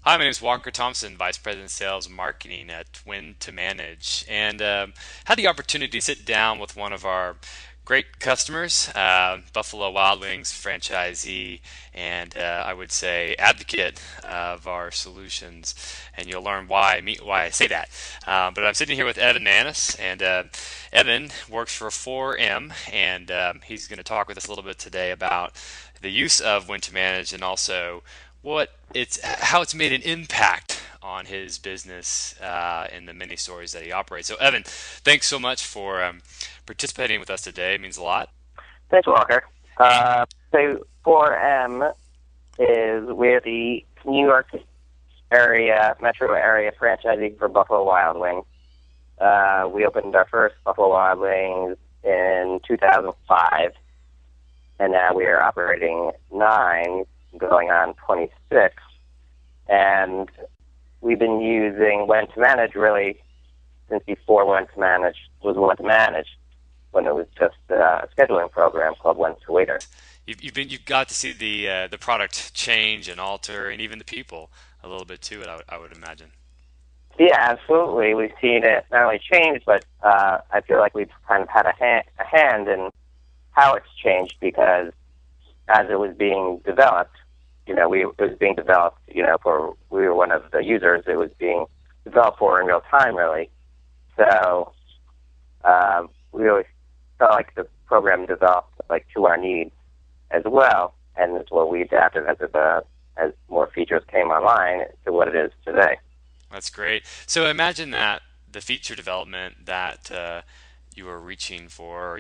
Hi, my name is Walker Thompson, Vice President of Sales and Marketing at WhenToManage, and had the opportunity to sit down with one of our great customers, Buffalo Wild Wings franchisee, and I would say advocate of our solutions. And you'll learn why I say that. But I'm sitting here with Evan Manis, and Evan works for 4M, and he's going to talk with us a little bit today about the use of WhenToManage and also how it's made an impact on his business in the many stores that he operates. So, Evan, thanks so much for participating with us today. It means a lot. Thanks, Walker. So 4M we're the New York area, metro area franchisee for Buffalo Wild Wings. We opened our first Buffalo Wild Wings in 2005, and now we are operating 9, going on 26. And we've been using WhenToManage really since before WhenToManage was WhenToManage, when it was just a scheduling program called WhenToWaiter. You've got to see the product change and alter, and even the people a little bit too. I would imagine. Yeah, absolutely. We've seen it not only change, but I feel like we've kind of had a hand in how it's changed, because as it was being developed, it was being developed, we were one of the users it was being developed for in real time, really. So we always felt like the program developed to our needs as well, and it's what we adapted as more features came online to what it is today. That's great. So imagine that the feature development that you were reaching for, or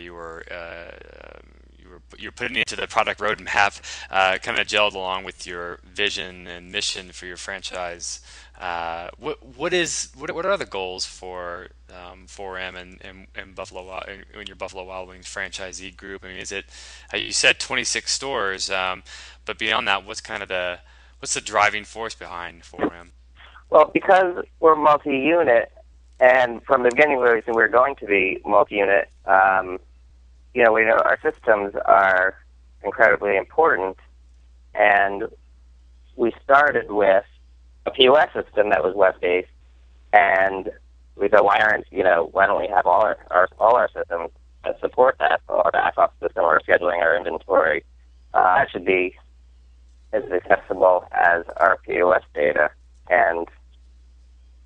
you're putting into the product roadmap, kind of gelled along with your vision and mission for your franchise. What are the goals for 4M and in your Buffalo Wild Wings franchisee group? I mean, is it you said 26 stores, but beyond that, what's the driving force behind 4M? Well, because we're multi-unit, and from the beginning we were going to be multi-unit, we know our systems are incredibly important, and we started with a POS system that was web-based, and we thought, why don't we have all our systems that support that, our back office system, our scheduling, our inventory, should be as accessible as our POS data, and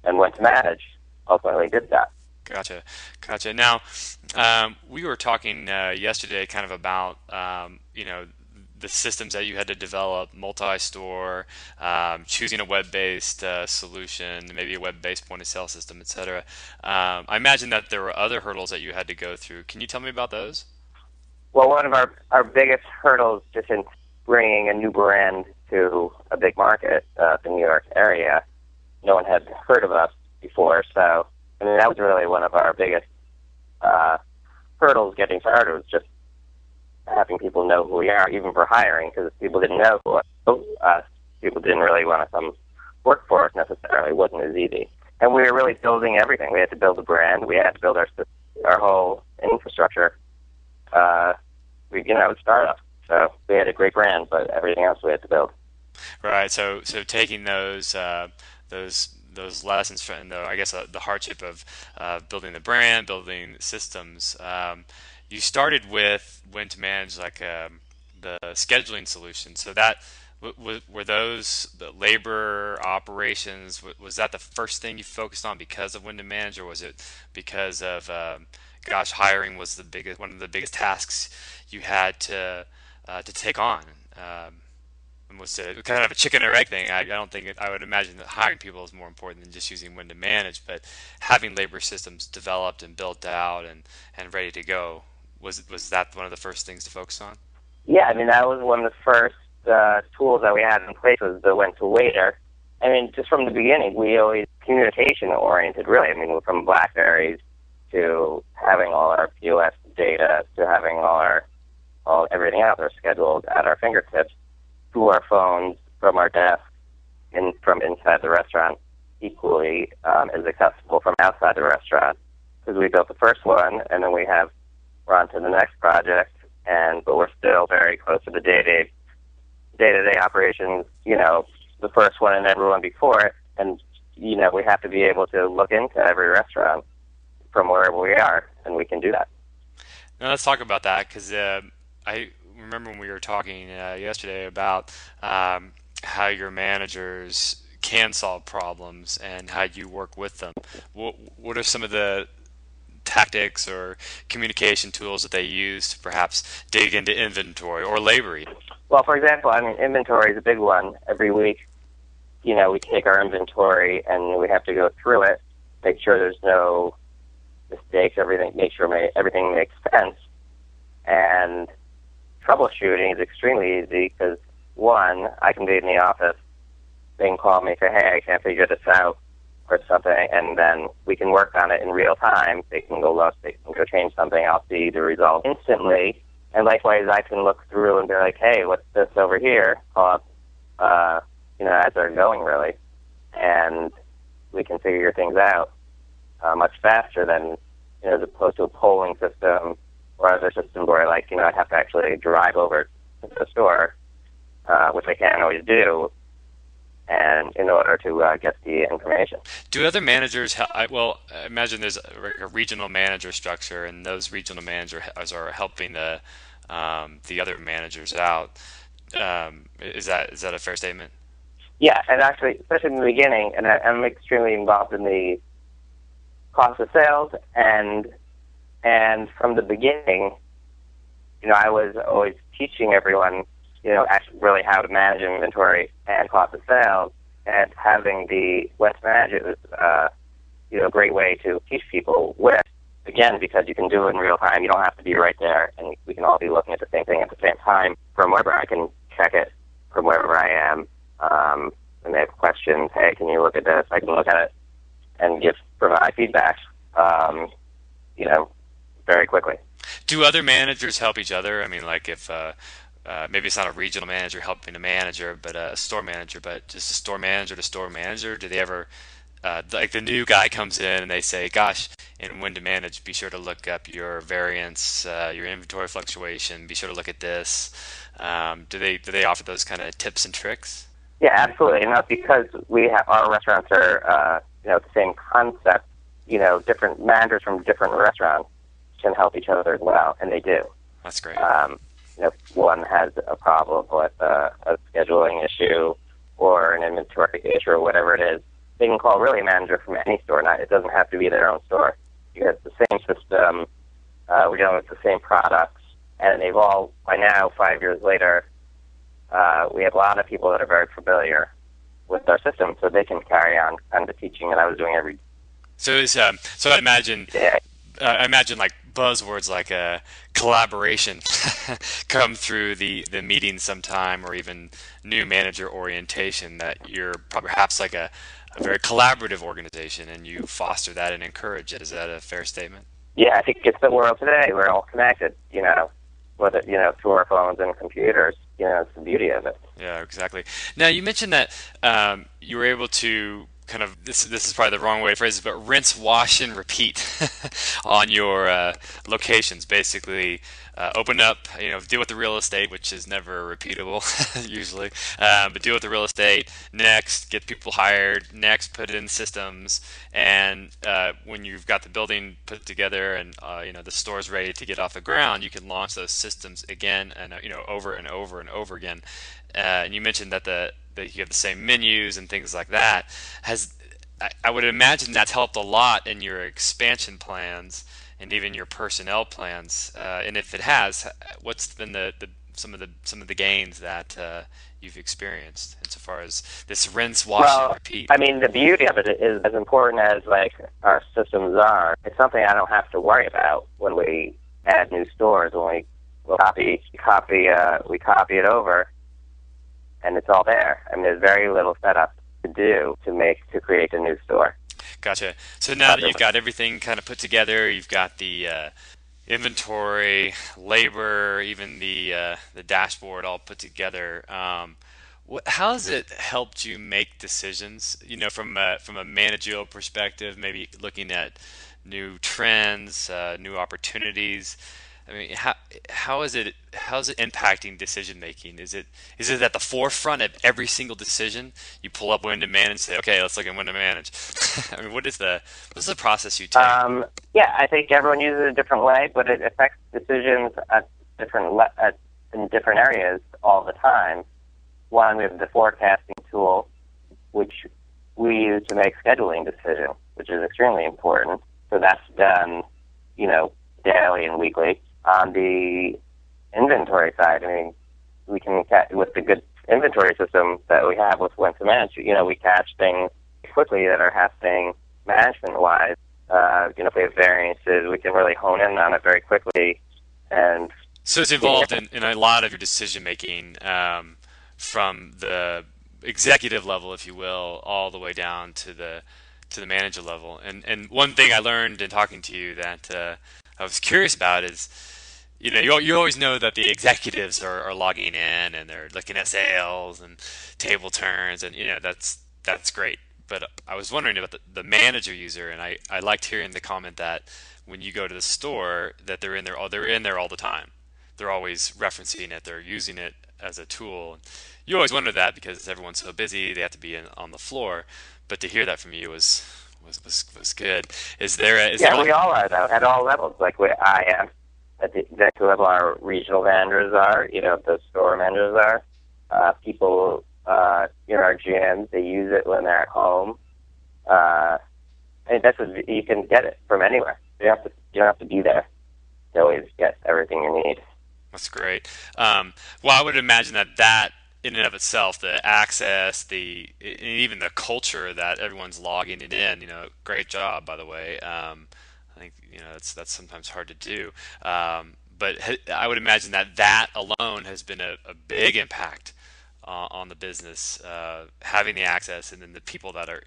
WhenToManage ultimately did that. Gotcha. Now, we were talking yesterday kind of about, the systems that you had to develop, multi-store, choosing a web-based solution, maybe a web-based point-of-sale system, etc. I imagine that there were other hurdles that you had to go through. Can you tell me about those? Well, one of our biggest hurdles just in bringing a new brand to a big market, the New York area, no one had heard of us before, so that was really one of our biggest hurdles getting started, was just having people know who we are, even for hiring, because people didn't know us. People didn't really want to come work for us necessarily. It wasn't as easy. And we were really building everything. We had to build a brand. We had to build our whole infrastructure. It was startup. So we had a great brand, but everything else we had to build. Right. So taking those lessons from the hardship of building the brand, building systems. You started with WhenToManage, the scheduling solution. So that were those the labor operations? Was that the first thing you focused on because of WhenToManage, or was it because of hiring was one of the biggest tasks you had to take on? Was it kind of a chicken or egg thing? I would imagine that hiring people is more important than just using WhenToManage, but having labor systems developed and built out and ready to go, was that one of the first things to focus on? Yeah, that was one of the first tools that we had in place, was the WhenToWaiter. Just from the beginning, we always communication oriented, really. From BlackBerries to having all our POS data to having everything else are scheduled at our fingertips, to our phones, from our desk, and from inside the restaurant, equally as accessible from outside the restaurant. Because we built the first one, and then we're on to the next project, but we're still very close to the day-to-day operations, the first one and everyone before it. And, we have to be able to look into every restaurant from wherever we are, and we can do that. Now let's talk about that because I remember when we were talking yesterday about how your managers can solve problems and how you work with them. What are some of the tactics or communication tools that they use to perhaps dig into inventory or labor? Well, for example, inventory is a big one. Every week, we take our inventory and we have to go through it, make sure there's no mistakes, make sure everything makes sense. And troubleshooting is extremely easy because, one, I can be in the office, they can call me and say, hey, I can't figure this out or something, and then we can work on it in real time. They can go look, they can go change something, I'll see the result instantly. And likewise, I can look through and be like, hey, what's this over here? As they're going, really. And we can figure things out much faster than, as opposed to a polling system or other systems where, I'd have to actually drive over to the store, which I can't always do, and in order to get the information. Do other managers, I imagine there's a regional manager structure, and those regional managers are helping the other managers out. Is that a fair statement? Yeah, and actually, especially in the beginning, and I'm extremely involved in the cost of sales, and from the beginning, I was always teaching everyone, actually really how to manage inventory and cost of sales, and having the WhenToManage was, a great way to teach people with, again, because you can do it in real time. You don't have to be right there, and we can all be looking at the same thing at the same time from wherever. I can check it from wherever I am. When they have questions, hey, can you look at this? I can look at it and provide feedback, very quickly. Do other managers help each other? I mean, like if maybe it's not a regional manager helping a manager, but a store manager, but just a store manager to store manager, do they ever, like the new guy comes in and they say, gosh, in WhenToManage, be sure to look up your variance, your inventory fluctuation, be sure to look at this. Do they offer those kind of tips and tricks? Yeah, absolutely. And that's because our restaurants are, the same concept. Different managers from different restaurants can help each other as well, and they do. That's great. If one has a problem with a scheduling issue or an inventory issue or whatever it is, they can call really a manager from any store. It doesn't have to be their own store. Because it's the same system, we're dealing with the same products, and they've all, by now, 5 years later, we have a lot of people that are very familiar with our system, so they can carry on kind of the teaching that I was doing every day. So I imagine, like buzzwords like collaboration come through the meeting sometime, or even new manager orientation, that you're perhaps like a very collaborative organization and you foster that and encourage it. Is that a fair statement? Yeah, I think it's the world today. We're all connected, whether, through our phones and computers. It's the beauty of it. Yeah, exactly. Now, you mentioned that you were able to kind of, this is probably the wrong way to phrase it, but rinse, wash, and repeat on your locations. Basically, open up, deal with the real estate, which is never repeatable usually, but deal with the real estate. Next, get people hired. Next, put in systems. And when you've got the building put together and the store's ready to get off the ground, you can launch those systems again and over and over and over again. And you mentioned that that you have the same menus and things like that. I would imagine that's helped a lot in your expansion plans and even your personnel plans. And if it has, what's been some of the gains that you've experienced insofar as this rinse, wash, and repeat? I mean, the beauty of it is, as important as our systems are, it's something I don't have to worry about when we add new stores. When we copy it over, and it's all there. I mean, there's very little setup to do to create a new store. Gotcha. So now that you've got everything kind of put together, you've got the inventory, labor, even the dashboard all put together. How has it helped you make decisions? From a managerial perspective, maybe looking at new trends, new opportunities. I mean, how is it impacting decision making? Is it at the forefront of every single decision? You pull up When to Manage and say, okay, let's look at When to Manage. I mean, what's the process you take? Yeah, I think everyone uses it a different way, but it affects decisions in different areas all the time. One, we have the forecasting tool, which we use to make scheduling decisions, which is extremely important. So that's done, daily and weekly. On the inventory side, I mean, we can with the good inventory system that we have with WhenToManage, we catch things quickly that are happening management-wise. If we have variances, we can really hone in on it very quickly. And So it's involved in a lot of your decision making, from the executive level, if you will, all the way down to the manager level. And one thing I learned in talking to you that I was curious about is, you always know that the executives are logging in and they're looking at sales and table turns, and that's great. But I was wondering about the manager user, and I liked hearing the comment that when you go to the store that they're in there all the time. They're always referencing it. They're using it as a tool. You always wonder that because everyone's so busy, they have to be on the floor. But to hear that from you was good. Is there we all are, though, at all levels. Like I am at the executive level, our regional managers are, the store managers are. People, our GMs, they use it when they're at home. And you can get it from anywhere. You don't have to be there to always get everything you need. That's great. Well, I would imagine that in and of itself, the access, and even the culture that everyone's logging it in. Great job, by the way. I think that's sometimes hard to do. But I would imagine that alone has been a big impact on the business, having the access, and then the people that are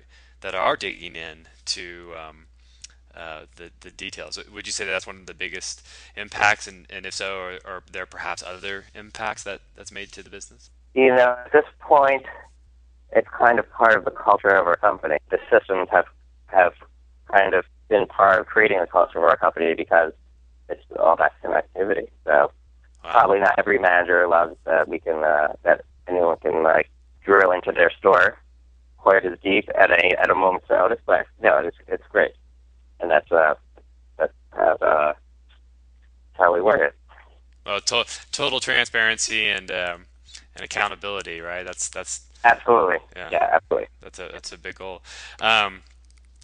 digging in to the details. Would you say that's one of the biggest impacts, and if so, are there perhaps other impacts that's made to the business? At this point, it's kind of part of the culture of our company. The systems have kind of been part of creating the culture of our company because it's all that connectivity. So Wow. probably not every manager loves that that anyone can drill into their store quite as deep at a moment's notice. But no, it's great, and that's how we work it. Well, total transparency and accountability, right? That's Absolutely, yeah, yeah, absolutely. that's a big goal.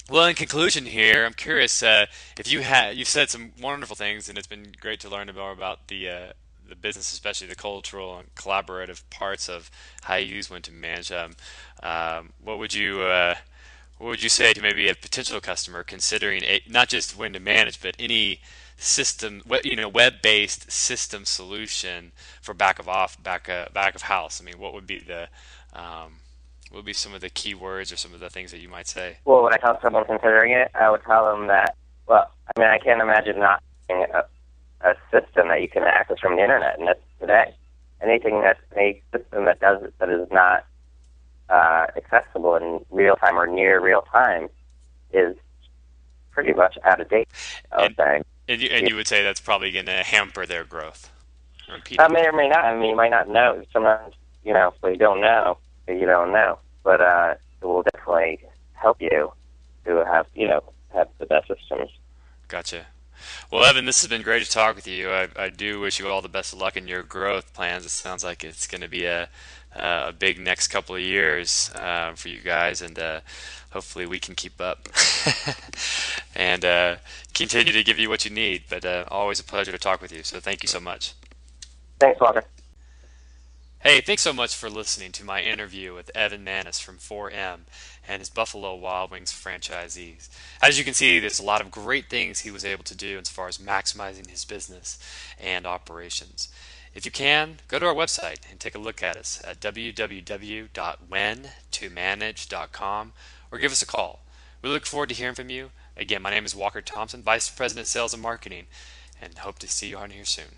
Well, in conclusion here, I'm curious, if you've said some wonderful things, and it's been great to learn more about the business, especially the cultural and collaborative parts of how you use When to Manage. What would you say to maybe a potential customer considering not just When to Manage, but any system, web-based system solution for back of house? I mean, what would be some of the key words or some of the things that you might say? Well, when I tell someone considering it, I would tell them that, well, I mean, I can't imagine not having a system that you can access from the internet, and that's today. Any system that is not accessible in real time or near real time is pretty much out of date, I would say. And you would say that's probably going to hamper their growth. I may or may not. I mean, you might not know. Sometimes, if you don't know, you don't know. But it will definitely help you to have the best systems. Gotcha. Well, Evan, this has been great to talk with you. I do wish you all the best of luck in your growth plans. It sounds like it's going to be a big next couple of years for you guys, and hopefully we can keep up and continue to give you what you need. But always a pleasure to talk with you. So thank you so much. Thanks, Walker. Hey, thanks so much for listening to my interview with Evan Manis from 4M and his Buffalo Wild Wings franchisees. As you can see, there's a lot of great things he was able to do as far as maximizing his business and operations. If you can, go to our website and take a look at us at www.whentomanage.com or give us a call. We look forward to hearing from you. Again, my name is Walker Thompson, Vice President Sales and Marketing, and hope to see you on here soon.